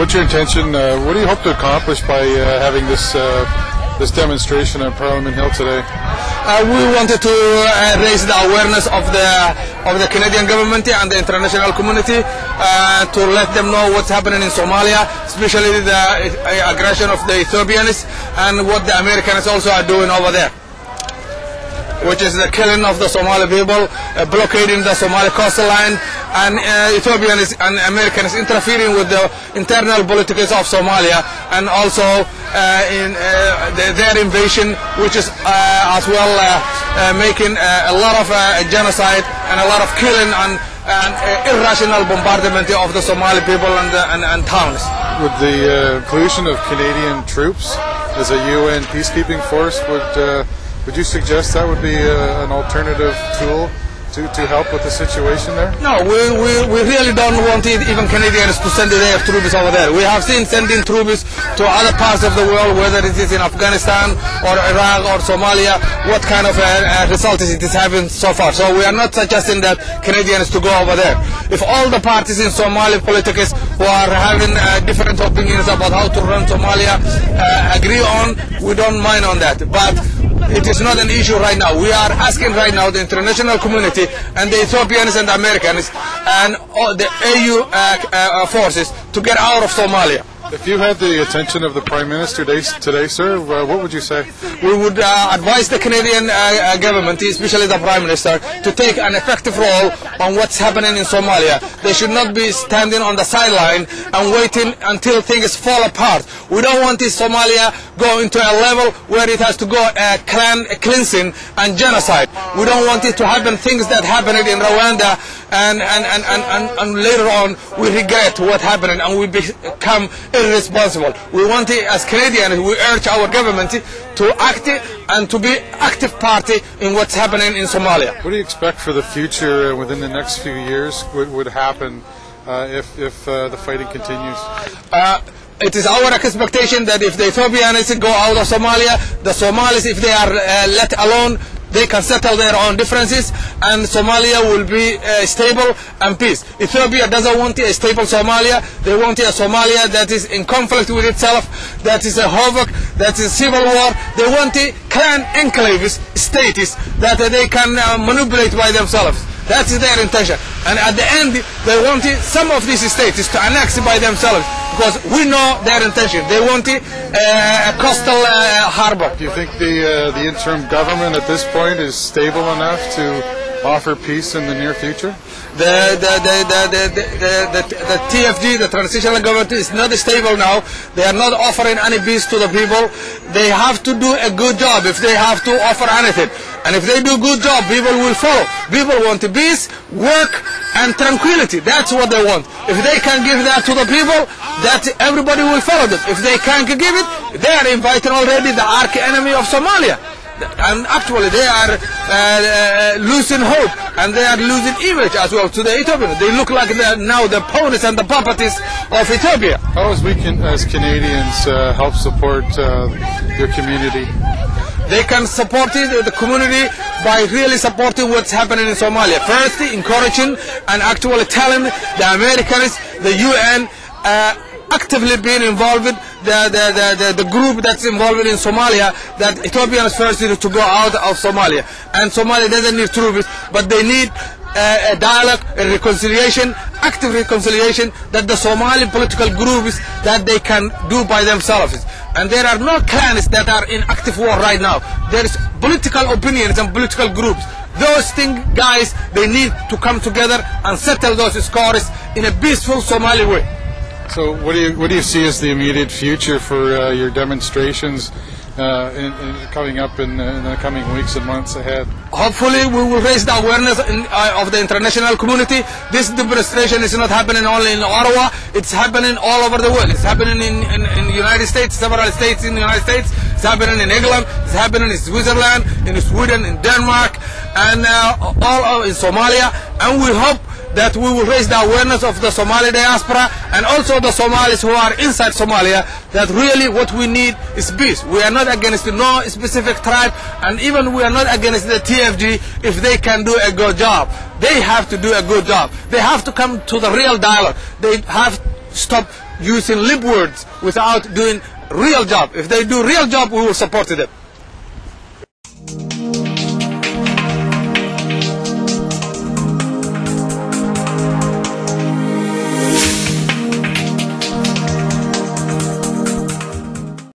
what's your intention? What do you hope to accomplish by having this this demonstration on Parliament Hill today? We wanted to raise the awareness of the Canadian government and the international community to let them know what's happening in Somalia, especially the aggression of the Ethiopians and what the Americans also are doing over there, which is the killing of the Somali people, blockading the Somali coastline, and Ethiopians and Americans interfering with the internal politics of Somalia, and also in their invasion, which is as well making a lot of genocide and a lot of killing and irrational bombardment of the Somali people and towns. Would the inclusion of Canadian troops as a UN peacekeeping force, would you suggest that would be an alternative tool to help with the situation there? No, we really don't want even Canadians to send their troops over there. We have seen sending troops to other parts of the world, whether it is in Afghanistan or Iraq or Somalia, what kind of results it is having so far. So we are not suggesting that Canadians to go over there. If all the parties in Somali politics who are having different opinions about how to run Somalia agree on, we don't mind on that. But it is not an issue right now. We are asking right now the international community and the Ethiopians and the Americans and all the AU forces to get out of Somalia. If you had the attention of the Prime Minister today, sir, what would you say? We would advise the Canadian government, especially the Prime Minister, to take an effective role on what's happening in Somalia. They should not be standing on the sideline and waiting until things fall apart. We don't want this Somalia go into a level where it has to go clan cleansing and genocide. We don't want it to happen things that happened in Rwanda and later on we regret what happened and we become irresponsible. We want it, as Canadians, we urge our government to act and to be active party in what's happening in Somalia. What do you expect for the future within the next few years would happen if the fighting continues? It is our expectation that if the Ethiopians go out of Somalia, the Somalis, if they are let alone, they can settle their own differences and Somalia will be stable and peace. Ethiopia doesn't want a stable Somalia. They want a Somalia that is in conflict with itself, that is a havoc, that is civil war. They want a clan enclaves, states that they can manipulate by themselves. That's their intention. And at the end, they want some of these states to annex by themselves because we know their intention. They want a coastal harbor. Do you think the interim government at this point is stable enough to offer peace in the near future? The TFG, the transitional government, is not stable now. They are not offering any peace to the people. They have to do a good job if they have to offer anything. And if they do a good job, people will follow. People want peace, work, and tranquility. That's what they want. If they can give that to the people, that everybody will follow them. If they can't give it, they are inviting already the arch enemy of Somalia. And actually they are losing hope and they are losing image as well to the Ethiopians. They look like now the pawns and the puppets of Ethiopia. How as we can, as Canadians, help support your community? They can support the community by really supporting what's happening in Somalia. First, encouraging and actually telling the Americans, the UN, actively being involved with the group that's involved in Somalia, that Ethiopians first need to go out of Somalia. And Somalia doesn't need troops, but they need a dialogue, a reconciliation, active reconciliation that the Somali political groups that they can do by themselves. And there are no clans that are in active war right now. There is political opinions and political groups. Those guys, they need to come together and settle those scores in a peaceful Somali way. So what do you see as the immediate future for your demonstrations coming up in the coming weeks and months ahead? Hopefully we will raise the awareness of the international community. This demonstration is not happening only in Ottawa, it's happening all over the world. It's happening in the United States, several states in the United States. It's happening in England, it's happening in Switzerland, in Sweden, in Denmark, and all in Somalia. And we hope that we will raise the awareness of the Somali diaspora and also the Somalis who are inside Somalia, that really what we need is peace. We are not against no specific tribe, and even we are not against the TFG if they can do a good job. They have to do a good job. They have to come to the real dialogue. They have to stop using lip words without doing real job. If they do real job, we will support them.